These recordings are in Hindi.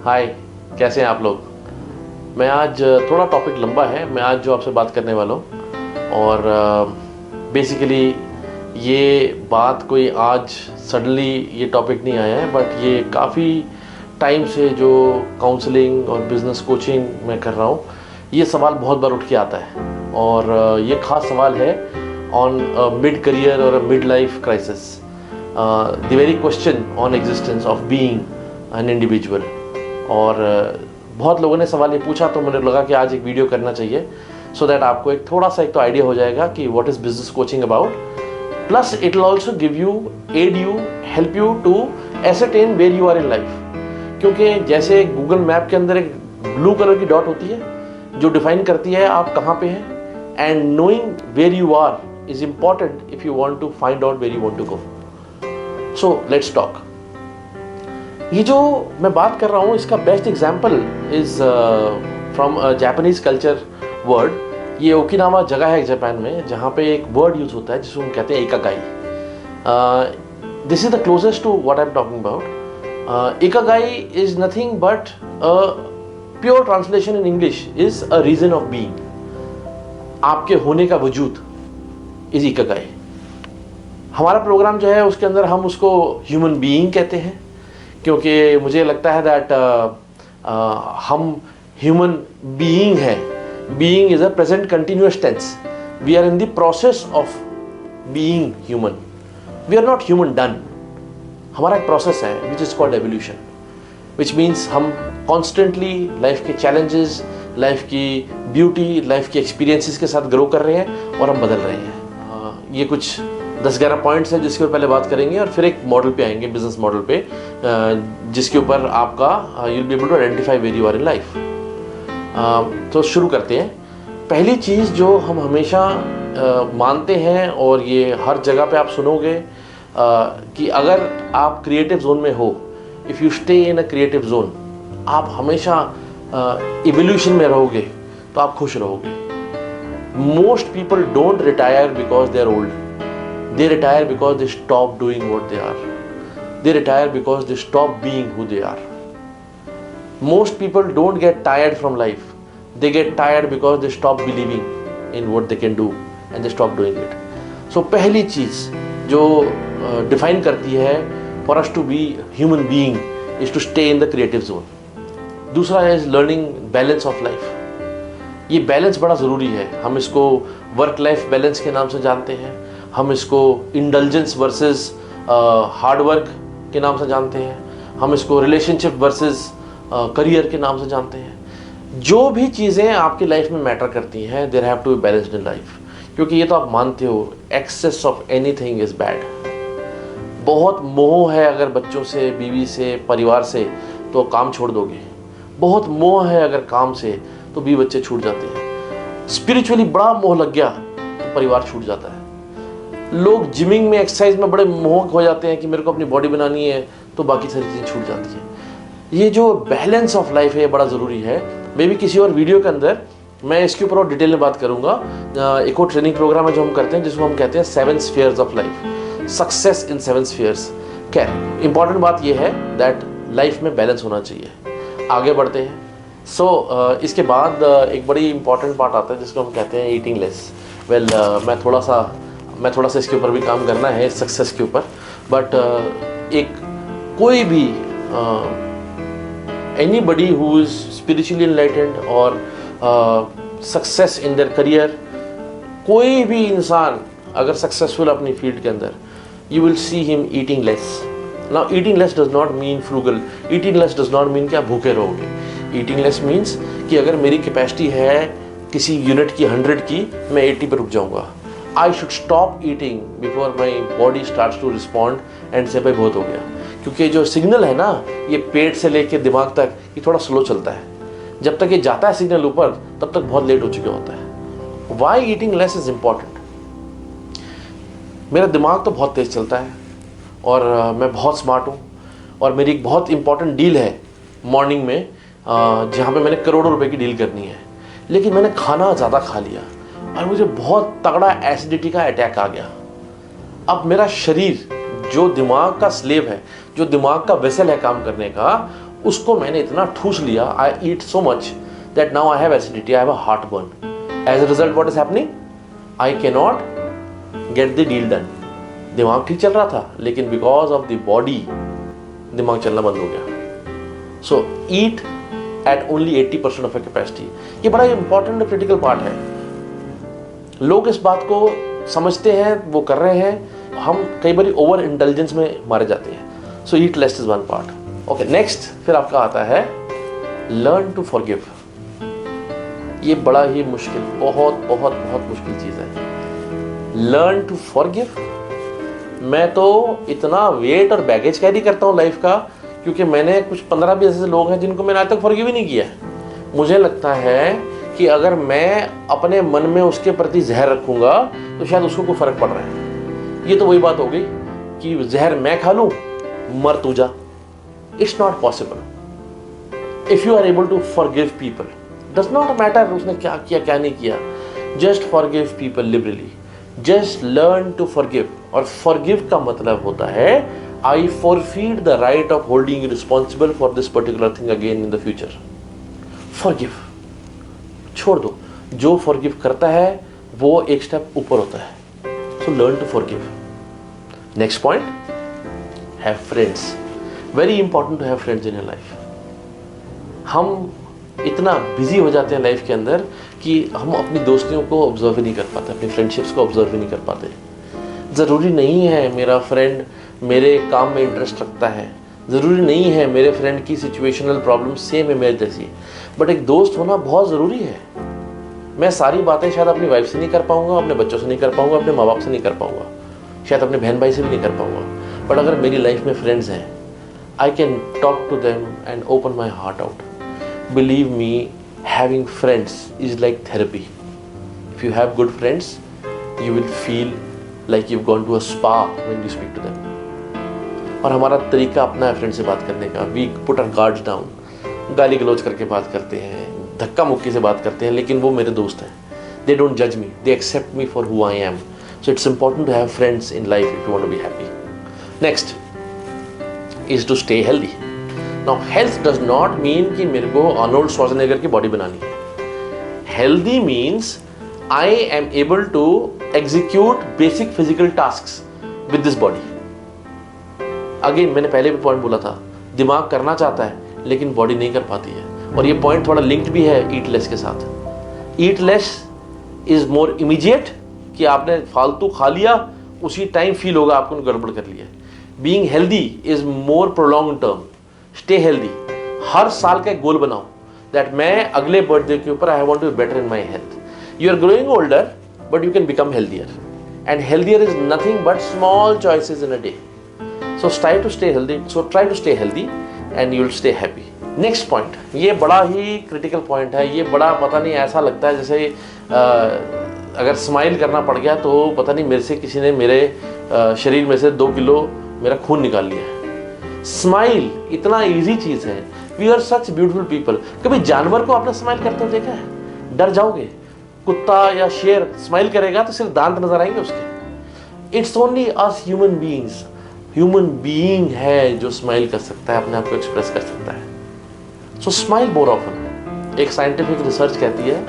हाय, कैसे हैं आप लोग। मैं आज थोड़ा टॉपिक लंबा है, मैं आज जो आपसे बात करने वाला हूँ और बेसिकली ये बात कोई आज सडनली ये टॉपिक नहीं आया है, बट ये काफ़ी टाइम से जो काउंसलिंग और बिज़नेस कोचिंग मैं कर रहा हूँ, ये सवाल बहुत बार उठ के आता है और ये ख़ास सवाल है ऑन मिड करियर और mid life crisis, the very question on existence of being an individual. और बहुत लोगों ने सवाल ये पूछा तो मुझे लगा कि आज एक वीडियो करना चाहिए सो दैट आपको एक थोड़ा सा एक तो आइडिया हो जाएगा कि what is business coaching about, plus it will also give you, aid you, help you to ascertain where you are in life. क्योंकि जैसे गूगल मैप के अंदर एक ब्लू कलर की डॉट होती है जो डिफाइन करती है आप कहाँ पे हैं, and knowing where you are is important if you want to find out where you want to go. So let's talk. ये जो मैं बात कर रहा हूँ इसका best example is from Japanese culture word. ये ओकिनावा जगह है जापान में जहाँ पे एक वर्ड यूज होता है जिसको हम कहते हैं ikigai. This is the closest to what I am talking about. Ikigai is nothing but pure translation in English is a reason of being. आपके होने का वजूद इज इकागाई। हमारा प्रोग्राम जो है उसके अंदर हम उसको ह्यूमन बीइंग कहते हैं, क्योंकि मुझे लगता है दैट हम ह्यूमन बीइंग है। Being is a present continuous tense. We are in the process of being human. We are not human done. हमारा एक प्रोसेस है which is called evolution, which means हम कॉन्स्टेंटली लाइफ के चैलेंजेस, लाइफ की ब्यूटी, लाइफ के एक्सपीरियंसेस के साथ ग्रो कर रहे हैं और हम बदल रहे हैं। ये कुछ 10-11 पॉइंट्स हैं जिसके ऊपर पहले बात करेंगे और फिर एक मॉडल पे आएंगे, बिजनेस मॉडल पे, जिसके ऊपर आपका you will be able to identify where you are in life. तो शुरू करते हैं। पहली चीज़ जो हम हमेशा मानते हैं और ये हर जगह पे आप सुनोगे कि अगर आप क्रिएटिव जोन में हो, if you stay in a creative zone, आप हमेशा इवोल्यूशन में रहोगे तो आप खुश रहोगे। Most people don't retire because they are old. They retire because they stop doing what they are. They retire because they stop being who they are. Most people don't get tired from life. They get tired because they stop believing in what they can do and they stop doing it. So पहली चीज़ जो define करती है for us to be human being is to stay in the creative zone. दूसरा is learning balance of life. ये balance बड़ा ज़रूरी है। हम इसको work life balance के नाम से जानते हैं, हम इसको इंडल्जेंस वर्सेस हार्ड वर्क के नाम से जानते हैं, हम इसको रिलेशनशिप वर्सेस करियर के नाम से जानते हैं। जो भी चीज़ें आपकी लाइफ में मैटर करती हैं, there have to be balanced in life. क्योंकि ये तो आप मानते हो, excess of anything is bad. बहुत मोह है अगर बच्चों से, बीवी से, परिवार से, तो काम छोड़ दोगे। बहुत मोह है अगर काम से, तो बीवी बच्चे छूट जाते हैं। स्पिरिचुअली बड़ा मोह लग गया तो परिवार छूट जाता है। लोग जिमिंग में, एक्सरसाइज में बड़े मोहक हो जाते हैं कि मेरे को अपनी बॉडी बनानी है, तो बाकी सारी चीज़ें छूट जाती हैं। ये जो बैलेंस ऑफ लाइफ है ये बड़ा ज़रूरी है। मे भी किसी और वीडियो के अंदर मैं इसके ऊपर और डिटेल में बात करूँगा। एक और ट्रेनिंग प्रोग्राम है जो हम करते हैं जिसको हम कहते हैं 7 spheres of life, success in 7 spheres. खैर, इंपॉर्टेंट बात यह है दैट लाइफ में बैलेंस होना चाहिए। आगे बढ़ते हैं। इसके बाद एक बड़ी इंपॉर्टेंट पार्ट आता है जिसको हम कहते हैं ईटिंग लेस। मैं थोड़ा सा इसके ऊपर भी काम करना है, सक्सेस के ऊपर। बट एक कोई भी anybody who is spiritually enlightened और सक्सेस इन देयर करियर, कोई भी इंसान अगर सक्सेसफुल अपनी फील्ड के अंदर, you will see him eating less. Now eating less does not mean frugal. Eating less does not mean कि आप भूखे रहोगे। ईटिंग लेस मीन्स कि अगर मेरी कैपेसिटी है किसी यूनिट की 100 की, मैं 80 पर रुक जाऊंगा। I should stop eating before my body starts to respond and say भाई बहुत हो गया। क्योंकि जो सिग्नल है ना, ये पेट से लेके दिमाग तक, ये थोड़ा स्लो चलता है। जब तक ये जाता है सिग्नल ऊपर, तब तक बहुत लेट हो चुका होता है। Why eating less is important? मेरा दिमाग तो बहुत तेज़ चलता है और मैं बहुत स्मार्ट हूँ, और मेरी एक बहुत इंपॉर्टेंट डील है मॉर्निंग में जहाँ पे मैंने करोड़ों रुपए की डील करनी है। लेकिन मैंने खाना ज़्यादा खा लिया और मुझे बहुत तगड़ा एसिडिटी का अटैक आ गया। अब मेरा शरीर जो दिमाग का स्लेव है, जो दिमाग का वेसल है काम करने का, उसको मैंने इतना ठूस लिया, I eat so much that now I have acidity, I have a heart burn. As a result what is happening, I can not get the deal done. दिमाग ठीक चल रहा था, लेकिन बिकॉज ऑफ द बॉडी दिमाग चलना बंद हो गया। सो ईट एट ओनली 80% ऑफ कैपेसिटी। ये बड़ा इंपॉर्टेंट क्रिटिकल पार्ट है। लोग इस बात को समझते हैं, वो कर रहे हैं, हम कई बार ओवर इंटेलिजेंस में मारे जाते हैं। So eat less is one part. Okay, next फिर आपका आता है लर्न टू फॉरगिव। ये बड़ा ही मुश्किल, बहुत बहुत बहुत मुश्किल चीज है, लर्न टू फॉरगिव। मैं तो इतना वेट और बैगेज कैरी करता हूँ लाइफ का, क्योंकि मैंने कुछ 15-20 ऐसे लोग हैं जिनको मैंने आज तक फॉरगिव ही नहीं किया है। मुझे लगता है कि अगर मैं अपने मन में उसके प्रति जहर रखूंगा तो शायद उसको कोई फर्क पड़ रहा है। ये तो वही बात हो गई कि जहर मैं खा लूं, मर तू जा। It's not possible. If you are able to forgive people, does not matter उसने क्या किया क्या नहीं किया, just forgive people liberally, just learn to forgive. और फॉरगिव का मतलब होता है I forfeit the right of holding you responsible for this particular thing again in the future. Forgive, छोड़ दो। जो फॉरगिव करता है वो एक स्टेप ऊपर होता है। So learn to forgive. Next point, have friends. Very important to have friends in your life. हम इतना बिजी हो जाते हैं लाइफ के अंदर कि हम अपनी दोस्तियों को ऑब्जर्व ही नहीं कर पाते, अपनी फ्रेंडशिप्स को ऑब्जर्व ही नहीं कर पाते। ज़रूरी नहीं है मेरा फ्रेंड मेरे काम में इंटरेस्ट रखता है, ज़रूरी नहीं है मेरे फ्रेंड की सिचुएशनल प्रॉब्लम सेम है मेरे जैसी, बट एक दोस्त होना बहुत ज़रूरी है। मैं सारी बातें शायद अपनी वाइफ से नहीं कर पाऊंगा, अपने बच्चों से नहीं कर पाऊंगा, अपने माँ बाप से नहीं कर पाऊंगा, शायद अपने बहन भाई से भी नहीं कर पाऊंगा, बट अगर मेरी लाइफ में फ्रेंड्स हैं, I can talk to them and open my heart out. Believe me, having friends is like therapy. If you have good friends, you will feel like you've gone to a spa when you speak to them. और हमारा तरीका अपना है फ्रेंड से बात करने का। We put our guards down, गाली गलौज करके बात करते हैं, धक्का मुक्की से बात करते हैं, लेकिन वो मेरे दोस्त हैं। They don't judge me, they accept me for who I am. So it's important to have friends in life if you want to be happy. Next is to stay healthy. Now, health does not mean कि मेरे को आर्नोल्ड श्वार्ज़नेगर की बॉडी बनानी है। Healthy means I am able to execute basic physical tasks with this body. Again, मैंने पहले भी पॉइंट बोला था, दिमाग करना चाहता है लेकिन बॉडी नहीं कर पाती है, और ये पॉइंट थोड़ा लिंक्ड भी है ईट लेस के साथ। ईट लेस इज मोर इमीडिएट, कि आपने फालतू खा लिया, उसी टाइम फील होगा आपको गड़बड़ कर लिया। Being healthy is more prolong term. Stay healthy. हर साल का एक गोल बनाओ दैट मैं अगले बर्थडे के ऊपर I want to be better in my health. You are growing older but you can become healthier, and healthier is nothing but small choices in a day. So try to stay healthy and you will stay happy. Next point, ये बड़ा ही क्रिटिकल पॉइंट है। ये बड़ा पता नहीं ऐसा लगता है जैसे अगर स्माइल करना पड़ गया तो पता नहीं मेरे से किसी ने मेरे शरीर में से 2 किलो मेरा खून निकाल लिया है। स्माइल इतना इजी चीज है। We are such beautiful people. कभी जानवर को आपने स्माइल करते हुए देखा है? डर जाओगे। कुत्ता या शेर स्माइल करेगा तो सिर्फ दांत नजर आएंगे उसके। It's only us human beings. Human being है जो स्माइल कर सकता है, अपने आप को एक्सप्रेस कर सकता है। सो स्माइल मोर ऑफन। एक साइंटिफिक रिसर्च कहती है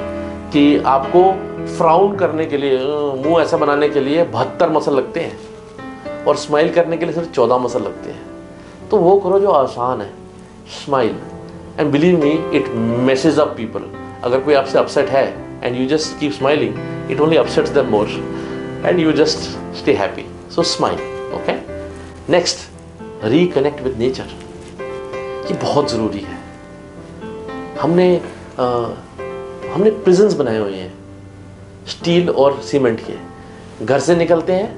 कि आपको फ्राउन करने के लिए, मुंह ऐसा बनाने के लिए 72 मसल लगते हैं, और स्माइल करने के लिए सिर्फ 14 मसल लगते हैं। तो वो करो जो आसान है, smile, and believe me it message up people. अगर कोई आपसे अपसेट है and you just keep smiling, it only upsets them more and you just stay happy. So smile. Okay, next, reconnect with nature. ये बहुत ज़रूरी है। हमने प्रिजन्स बनाए हुए हैं स्टील और सीमेंट के। घर से निकलते हैं,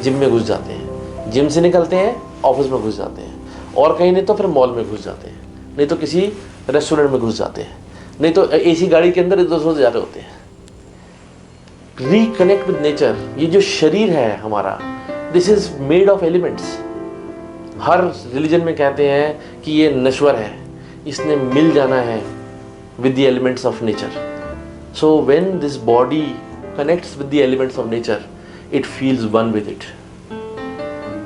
जिम में घुस जाते हैं, जिम से निकलते हैं, ऑफिस में घुस जाते हैं, और कहीं नहीं तो फिर मॉल में घुस जाते हैं, नहीं तो किसी रेस्टोरेंट में घुस जाते हैं, नहीं तो एसी गाड़ी के अंदर इधर उधर जा रहे होते हैं। Reconnect with nature. ये जो शरीर है हमारा, this is made of elements. Her religion में कहते हैं कि ये नश्वर है, इसने मिल जाना है with the elements of nature. So when this body connects with the elements of nature, it feels one with it.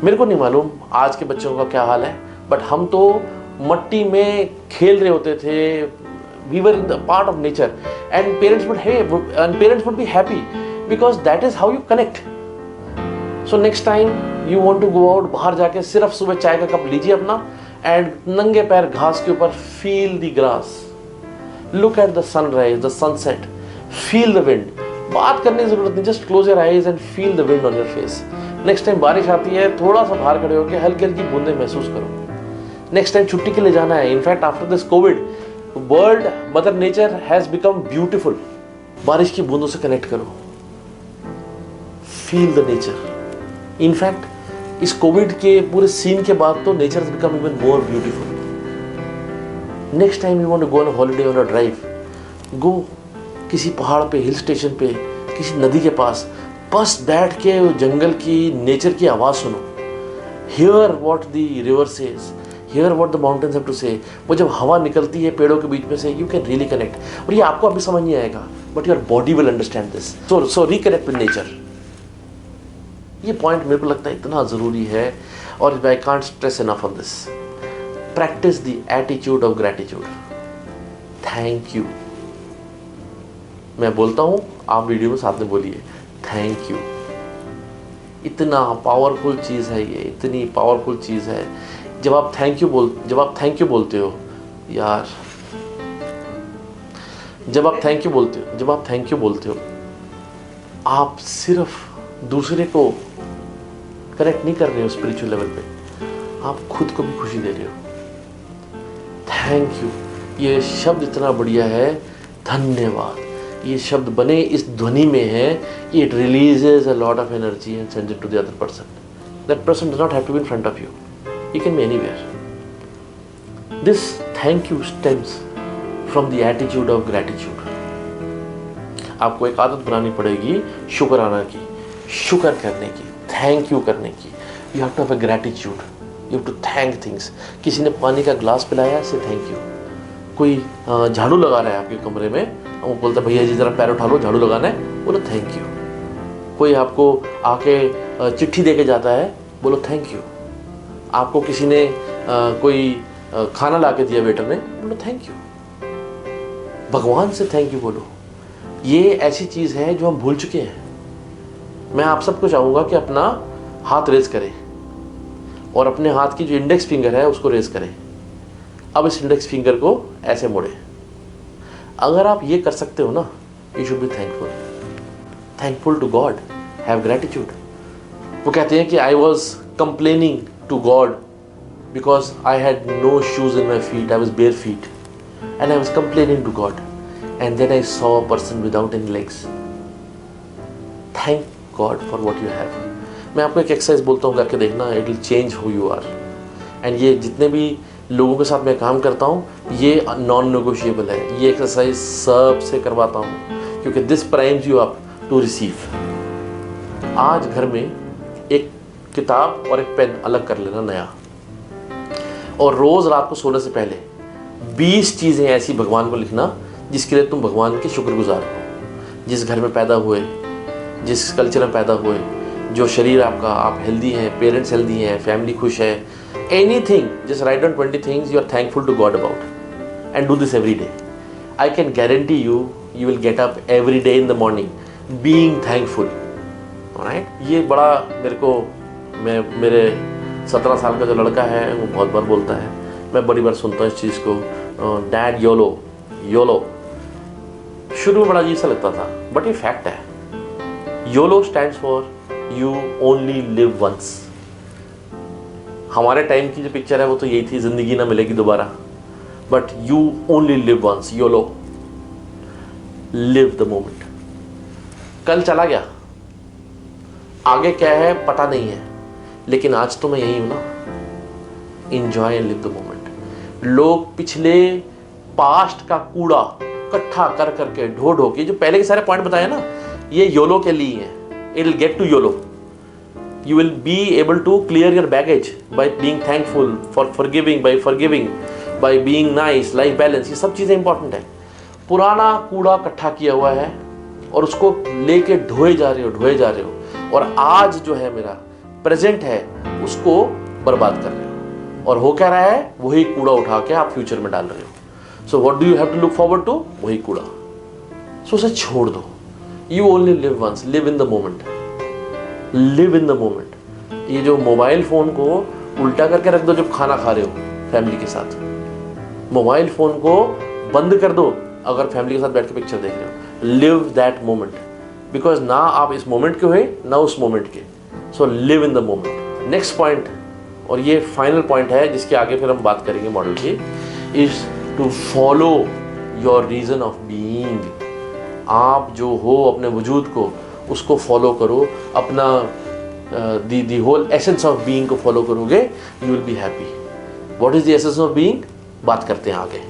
मेरे को नहीं मालूम आज के बच्चों का क्या हाल है, बट हम तो मट्टी में खेल रहे होते थे, we were in the part of nature, and parents would be happy because that is how you connect. So next time you want to go out, बाहर जाके सिर्फ सुबह चाय का कप लीजिए अपना एंड नंगे पैर घास के ऊपर feel the grass, look at the sunrise, the sunset, feel the wind. बात करने की जरूरत नहीं, just close your eyes and feel the wind on your face. Next time बारिश आती है, थोड़ा सा बाहर खड़े होकर हल्की हल्की बूंदे महसूस करो. नेक्स्ट टाइम छुट्टी के लिए जाना है, in fact after this covid world mother nature has become beautiful. बारिश की बूंदों से कनेक्ट करो, फील द नेचर. इनफैक्ट इस कोविड के पूरे सीन के बाद तो nature has become even more beautiful. Next time you want to go on holiday on a drive, go किसी पहाड़ पे, हिल स्टेशन पे, किसी नदी के पास, बस बैठ के जंगल की, नेचर की आवाज़ सुनो. Hear what the river says, hear what the mountains have to say. वो जब हवा निकलती है पेड़ों के बीच में से, यू कैन रियली कनेक्ट. और ये आपको अभी समझ नहीं आएगा, but your body will understand this. So reconnect with nature. ये पॉइंट मेरे को लगता है इतना ज़रूरी है, और I can't stress enough on this. Practice the attitude of gratitude. Thank you. मैं बोलता हूँ, आप वीडियो में साथ में बोलिए थैंक यू. इतना पावरफुल चीज़ है ये, इतनी पावरफुल चीज़ है. जब आप थैंक यू बोलते हो यार, जब आप थैंक यू बोलते हो, आप सिर्फ दूसरे को कनेक्ट नहीं कर रहे हो स्पिरिचुअल लेवल पे, आप खुद को भी खुशी दे रहे हो. थैंक यू, ये शब्द इतना बढ़िया है. धन्यवाद, ये शब्द बने इस ध्वनि में है, it releases a lot of energy and sends it to the other person. That person does not have to be in front of you, he can be anywhere. This thank you stems from the attitude of gratitude. आपको एक आदत बनानी पड़ेगी शुक्राना की, शुक्र करने की, थैंक यू करने की. You have to have a gratitude. You have to thank things. किसी ने पानी का ग्लास पिलाया, से थैंक यू. कोई झाड़ू लगा रहा है आपके कमरे में, वो बोलता है भैया जी जरा पैर उठा लो, झाड़ू लगाना है, बोलो थैंक यू. कोई आपको आके चिट्ठी दे के जाता है, बोलो थैंक यू. आपको किसी ने कोई खाना ला के दिया वेटर ने, बोलो थैंक यू. भगवान से थैंक यू बोलो. ये ऐसी चीज़ है जो हम भूल चुके हैं. मैं आप सबको चाहूँगा कि अपना हाथ रेज करें और अपने हाथ की जो इंडेक्स फिंगर है उसको रेज करें. अब इस इंडेक्स फिंगर को ऐसे मोड़ें. अगर आप ये कर सकते हो ना, you should be thankful. Thankful to God, have gratitude. वो कहते हैं कि I was complaining to God because I had no shoes in my feet, I was bare feet, and I was complaining to God, and then I saw a person without any legs. Thank God for what you have. मैं आपको एक एक्सरसाइज बोलता हूँ, करके देखना, it will change who you are. and ये जितने भी लोगों के साथ मैं काम करता हूँ, ये नॉन नेगोशिएबल है. ये एक्सरसाइज सबसे करवाता हूँ क्योंकि this primes you up to receive. आज घर में एक किताब और एक पेन अलग कर लेना नया, और रोज रात को सोने से पहले 20 चीज़ें ऐसी भगवान को लिखना जिसके लिए तुम भगवान के शुक्रगुजार हो. जिस घर में पैदा हुए, जिस कल्चर में पैदा हुए, जो शरीर आपका, आप हेल्दी हैं, पेरेंट्स हेल्दी हैं, फैमिली खुश है, anything, just write down 20 things you are thankful to God about and do this every day. I can guarantee you will get up every day in the morning being thankful. Right. ये बड़ा मेरे को, मेरे 17 साल का जो लड़का है वो बहुत बार बोलता है, मैं बड़ी बार सुनता हूँ इस चीज़ को, डैड योलो योलो. शुरू में बड़ा अजीब सा लगता था, बट ये फैक्ट है. YOLO stands for you only live once. हमारे टाइम की जो पिक्चर है वो तो यही थी, जिंदगी ना मिलेगी दोबारा, but you only live once. YOLO, live the moment. कल चला गया, आगे क्या है पता नहीं है, लेकिन आज तो मैं यही हूं ना. Enjoy and live the moment. लोग पिछले पास्ट का कूड़ा इकट्ठा कर करके ढो ढो के, जो पहले के सारे पॉइंट बताए ना, ये योलो के लिए है. It will get to YOLO. You will be able to clear your baggage by being thankful, for forgiving, by forgiving, by being nice, life balance. ये सब चीज़ें इंपॉर्टेंट है. पुराना कूड़ा इकट्ठा किया हुआ है और उसको लेके ढोए जा रहे हो, और आज जो है मेरा प्रेजेंट है उसको बर्बाद कर रहे हो. और हो क्या रहा है, वही कूड़ा उठा के आप फ्यूचर में डाल रहे हो। So what do you have to look forward to, वही कूड़ा। सो उसे छोड़ दो। You only live once, live in the moment, live in the moment. ये जो मोबाइल फोन को उल्टा करके रख दो जब खाना खा रहे हो फैमिली के साथ, मोबाइल फोन को बंद कर दो अगर फैमिली के साथ बैठ के पिक्चर देख रहे हो। लिव दैट मोमेंट, बिकॉज ना आप इस मोमेंट के हुए ना उस मोमेंट के। So live in the moment. Next point, और ये फाइनल पॉइंट है जिसके आगे फिर हम बात करेंगे मॉडल की, is to follow your reason of being. आप जो हो अपने वजूद को, उसको फॉलो करो, अपना the whole essence of being को फॉलो करोगे, you will be happy. What is the essence of being, बात करते हैं आगे।